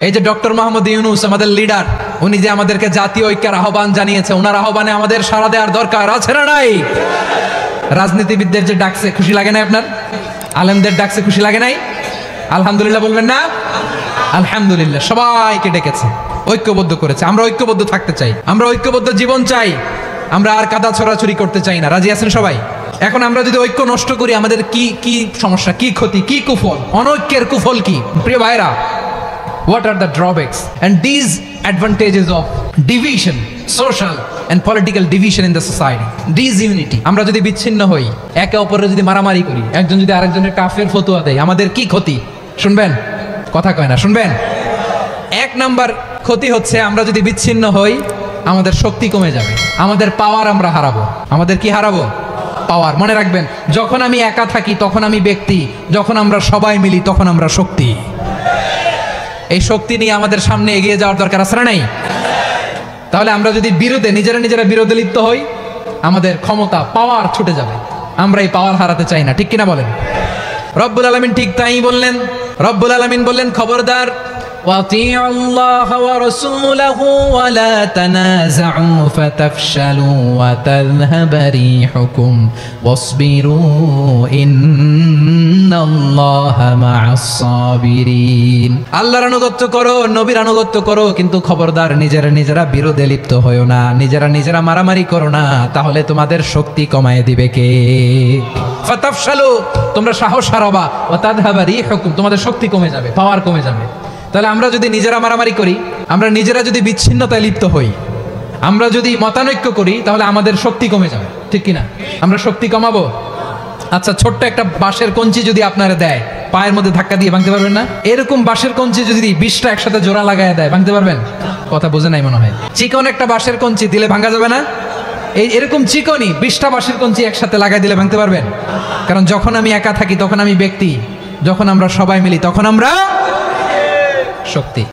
এই যে ডক্টর মোহাম্মদ ইউনূস আমাদের লিডার, উনি যে আমাদেরকে জাতীয় ঐক্যের আহ্বান জানিয়েছে, ওনার আহ্বানে আমাদের সাড়া দেওয়ার দরকার আছে না নাই? রাজনীতিবিদদের যে ডাকছে খুশি লাগে না আপনার? আলেমদের ডাকছে খুশি লাগে নাই? আলহামদুলিল্লাহ বলবেন না? আলহামদুলিল্লাহ। সবাইকে ডেকেছে, ঐক্যবদ্ধ করেছে। আমরা ঐক্যবদ্ধ থাকতে চাই, আমরা ঐক্যবদ্ধ জীবন চাই, আমরা আর কাদা ছড়াছড়ি করতে চাই না। রাজি আছেন সবাই? এখন আমরা যদি ঐক্য নষ্ট করি, আমাদের কি কি সমস্যা, কি ক্ষতি, কি কুফল? অনৈক্যের কুফল কি? প্রিয় ভাইরা, what are the drawbacks and disadvantages of division, social and political division in the society? Disunity. আমরা যদি বিচ্ছিন্ন হই, একে অপরের যদি মারামারি করি, একজন যদি আরেকজনের কাফের ফতোয়া দেয়, আমাদের কি ক্ষতি? শুনবেন? কথা কয় না, শুনবেন? এক নাম্বার ক্ষতি হচ্ছে, আমরা যদি বিচ্ছিন্ন হই, আমাদের শক্তি কমে যাবে, আমাদের পাওয়ার আমরা হারাবো। আমাদের কি হারাবো? পাওয়ার। মনে রাখবেন, যখন আমি একা থাকি তখন আমি ব্যক্তি, যখন আমরা সবাই মিলি তখন আমরা শক্তি। এই শক্তি নিয়ে আমাদের সামনে এগিয়ে যাওয়ার দরকার আছে না নাই? তাহলে আমরা যদি নিজেরা বিরোধে লিপ্ত হই, আমাদের ক্ষমতা, পাওয়ার ছুটে যাবে। আমরা এই পাওয়ার হারাতে চাই না, ঠিক কিনা বলেন? রব্বুল আলামিন ঠিক তাই বললেন। রব্বুল আলামিন বললেন, খবরদার, ওয়াতিউ আল্লাহ ওয়া রাসূলাহু ওয়া লা তানাযাউ ফাতাফশালু ওয়া তাযহাবা রিহুকুম ওয়াসবিরু ইন্নাল্লাহা মা'আস সাবিরিন। আল্লাহর আনুগত্য করো, নবীর আনুগত্য করো, কিন্তু খবরদার নিজেরা বিরোধে লিপ্ত হয়ো না, নিজেরা মারামারি করো না, তাহলে তোমাদের শক্তি কমায় দিবে কে? ফাতাফশালু, তোমরা সাহস হারাবা, ওয়া তাযহাবা রিহুকুম, তোমাদের শক্তি কমে যাবে, পাওয়ার কমে যাবে। তাহলে আমরা যদি নিজেরা মারামারি করি, আমরা নিজেরা যদি বিচ্ছিন্নতায় লিপ্ত হই, আমরা যদি মতানৈক্য করি, তাহলে আমাদের শক্তি কমে যাবে, ঠিক কিনা? আমরা শক্তি কমাবো। আচ্ছা, ছোট্ট একটা বাঁশের কঞ্চি যদি আপনারা দেয়, পায়ের মধ্যে ধাক্কা দিয়ে ভাঙতে পারবেন না? এরকম বাঁশের কঞ্চি যদি 20টা একসাথে জোড়া লাগায় দেয়, ভাঙতে পারবেন? কথা বোঝে নাই মনে হয়। চিকন একটা বাঁশের কঞ্চি দিলে ভাঙা যাবে না? এরকম চিকনই 20টা বাঁশের কঞ্চি একসাথে লাগাই দিলে ভাঙতে পারবেন? কারণ যখন আমি একা থাকি তখন আমি ব্যক্তি, যখন আমরা সবাই মিলি তখন আমরা শক্তি।